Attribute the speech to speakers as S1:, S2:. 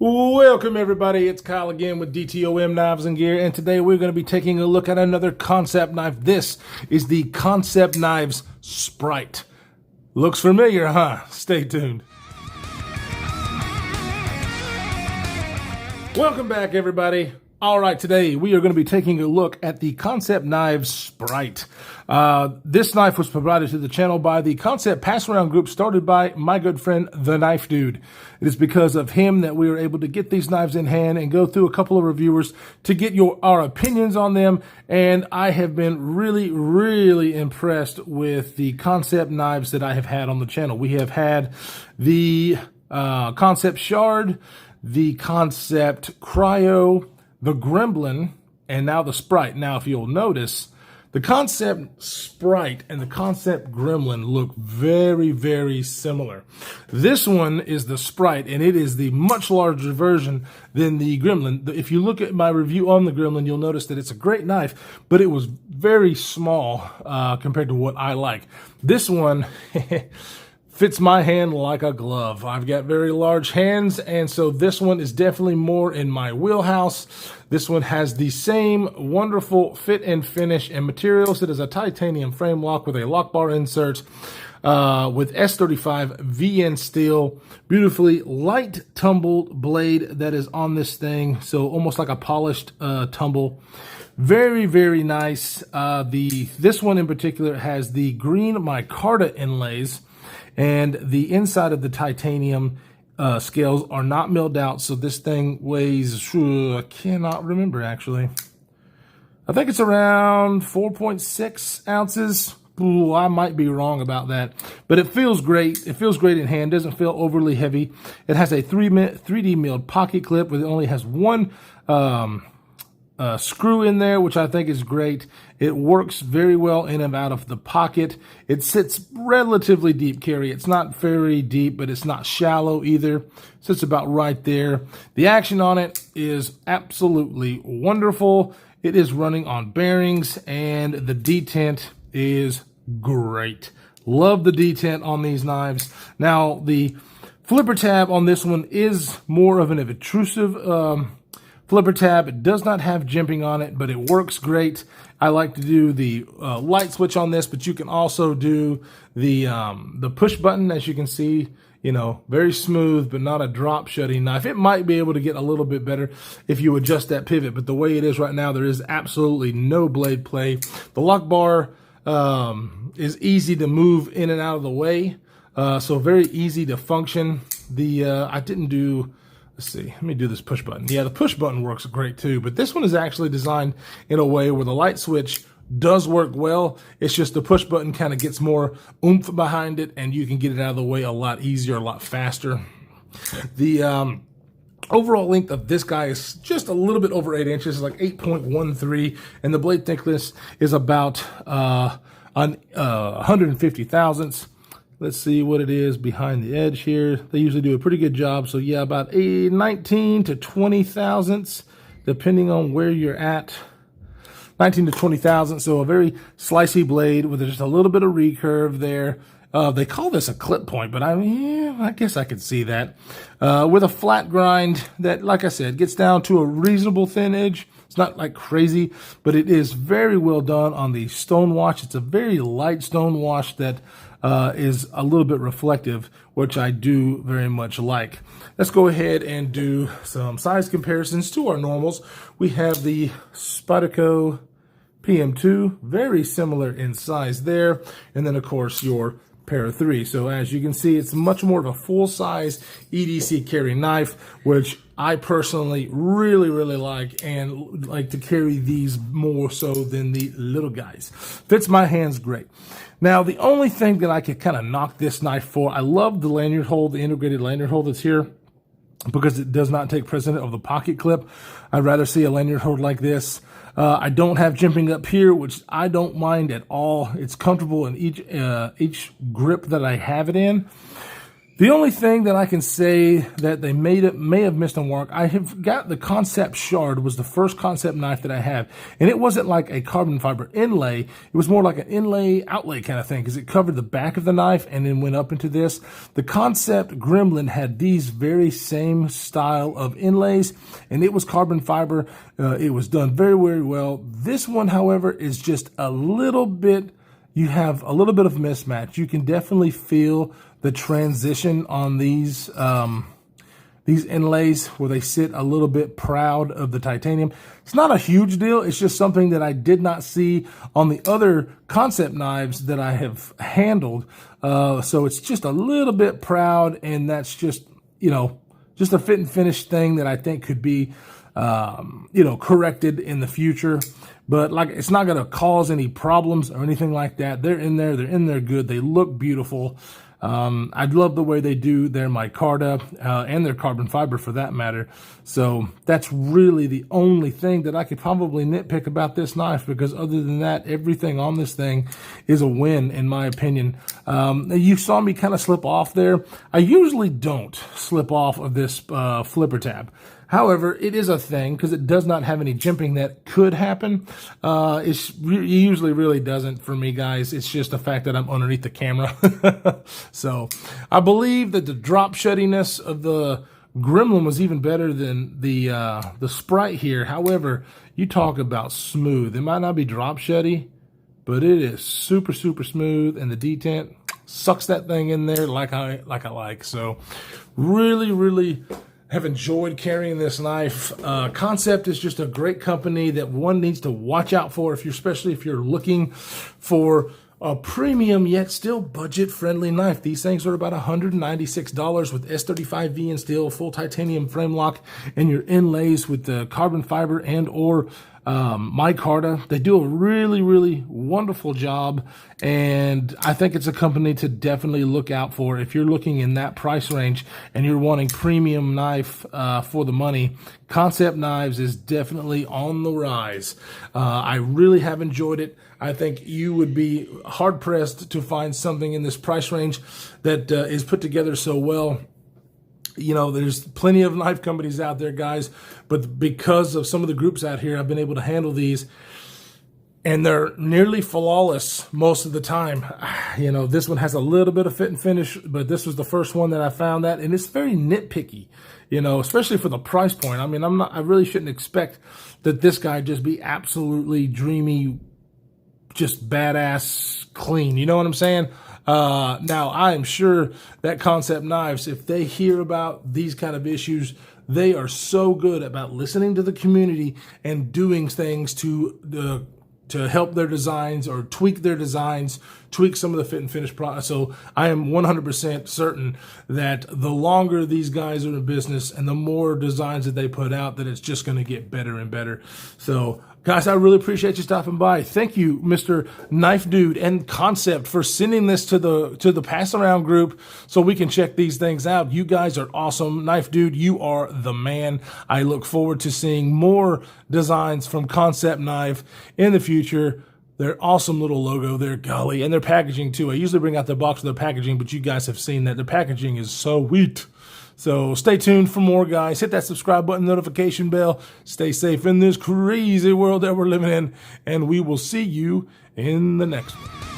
S1: Welcome everybody, it's Kyle again with DTOM Knives and Gear, and today we're going to be taking a look at another Kancept knife. This is the Kancept Knives Sprite. Looks familiar, huh? Stay tuned. Welcome back everybody. Alright, today we are going to be taking a look at the Kancept Knives Sprite. This knife was provided to the channel by the Kancept Pass Around group started by my good friend, The Knife Dude. It is because of him that we were able to get these knives in hand and go through a couple of reviewers to get our opinions on them. And I have been really impressed with the Kancept knives that I have had on the channel. We have had the Kancept Shard, the Kancept Cryo, the Gremlin, and now the Sprite. Now, if you'll notice, the Kancept Sprite and the Kancept Gremlin look very similar. This one is the Sprite, and it is the much larger version than the Gremlin. If you look at my review on the Gremlin, you'll notice that it's a great knife, but it was very small compared to what I like. This one fits my hand like a glove. I've got very large hands, and so this one is definitely more in my wheelhouse. This one has the same wonderful fit and finish and materials. It is a titanium frame lock with a lock bar insert with S35 VN steel, beautifully light tumbled blade that is on this thing, so almost like a polished tumble. Very nice. This one in particular has the green micarta inlays, and the inside of the titanium scales are not milled out, so this thing weighs, I cannot remember actually. I think it's around 4.6 ounces. Ooh, I might be wrong about that, but it feels great. It feels great in hand. Doesn't feel overly heavy. It has a 3D milled pocket clip, but it only has one screw in there, which I think is great. It works very well in and out of the pocket. It sits relatively deep carry. It's not very deep, but it's not shallow either. It sits about right there. The action on it is absolutely wonderful. It is running on bearings, and the detent is great. Love the detent on these knives. Now, the flipper tab on this one is more of an obtrusive flipper tab. It does not have jimping on it, but it works great. I like to do the light switch on this, but you can also do the push button, as you can see. You know, very smooth, but not a drop shutting knife. It might be able to get a little bit better if you adjust that pivot, but the way it is right now, there is absolutely no blade play. The lock bar is easy to move in and out of the way, so very easy to function. I didn't do. Let's see, let me do this push button. Yeah, the push button works great too, but this one is actually designed in a way where the light switch does work well. It's just the push button kind of gets more oomph behind it, and you can get it out of the way a lot easier, a lot faster. The overall length of this guy is just a little bit over 8 inches, like 8.13, and the blade thickness is about 150 thousandths. Let's see what it is behind the edge here. They usually do a pretty good job. So yeah, about 19 to 20 thousandths, depending on where you're at. 19 to 20 thousandths, so a very slicey blade with just a little bit of recurve there. They call this a clip point, but I guess I could see that. With a flat grind that, like I said, gets down to a reasonable thin edge. It's not like crazy, but it is very well done on the stone wash. It's a very light stone wash that is a little bit reflective, which I do very much like. Let's go ahead and do some size comparisons to our normals. We have the Spyderco PM2, very similar in size there, and then of course your Para 3. So as you can see, it's much more of a full-size EDC carry knife, which I personally really like, and like to carry these more so than the little guys. Fits my hands great. Now, the only thing that I could kind of knock this knife for, I love the lanyard hole, the integrated lanyard hole that's here, because it does not take precedent of the pocket clip. I'd rather see a lanyard hole like this. I don't have jimping up here, which I don't mind at all. It's comfortable in each grip that I have it in. The only thing that I can say that they may have missed on work, I have got the Kancept Shard, was the first Kancept knife that I have. And it wasn't like a carbon fiber inlay. It was more like an inlay outlay kind of thing, because it covered the back of the knife and then went up into this. The Kancept Gremlin had these very same style of inlays, and it was carbon fiber. It was done very, very well. This one, however, is just a little bit, you have a little bit of mismatch. You can definitely feel the transition on these inlays where they sit a little bit proud of the titanium. It's not a huge deal. It's just something that I did not see on the other Kancept knives that I have handled. So it's just a little bit proud, and that's just, just a fit and finish thing that I think could be, corrected in the future. But it's not going to cause any problems or anything like that. They're in there good. They look beautiful. I love the way they do their micarta and their carbon fiber for that matter. So that's really the only thing that I could probably nitpick about this knife, because other than that, everything on this thing is a win in my opinion. You saw me kind of slip off there. I usually don't slip off of this flipper tab. However, it is a thing because it does not have any jimping that could happen. It usually really doesn't for me, guys. It's just the fact that I'm underneath the camera. So I believe that the drop shuttiness of the Gremlin was even better than the Sprite here. However, you talk about smooth. It might not be drop shutty, but it is super, super smooth, and the detent sucks that thing in there like I like. So really, really have enjoyed carrying this knife. Kancept is just a great company that one needs to watch out for, especially if you're looking for a premium yet still budget-friendly knife. These things are about $196 with S35V in steel, full titanium frame lock, and your inlays with the carbon fiber and or micarta. They do a really, really wonderful job, and I think it's a company to definitely look out for if you're looking in that price range and you're wanting premium knife for the money. Kancept knives is definitely on the rise. I really have enjoyed it. I think you would be hard-pressed to find something in this price range that is put together so well. There's plenty of knife companies out there, guys, but because of some of the groups out here, I've been able to handle these, and they're nearly flawless most of the time. This one has a little bit of fit and finish, but this was the first one that I found that, and it's very nitpicky, especially for the price point. I mean, I really shouldn't expect that this guy just be absolutely dreamy, just badass clean. You know what I'm saying? Now, I am sure that Kancept Knives, if they hear about these kind of issues, they are so good about listening to the community and doing things to help their designs or tweak their designs, tweak some of the fit and finish process. So I am 100% certain that the longer these guys are in business and the more designs that they put out, that it's just going to get better and better. So guys, I really appreciate you stopping by. Thank you, Mr. Knife Dude and Kancept, for sending this to the pass around group so we can check these things out. You guys are awesome. Knife Dude, you are the man. I look forward to seeing more designs from Kancept Knife in the future. They're awesome little logo there, golly, and their packaging too. I usually bring out the box with their packaging, but you guys have seen that. Their packaging is so sweet. So stay tuned for more, guys. Hit that subscribe button, notification bell. Stay safe in this crazy world that we're living in, and we will see you in the next one.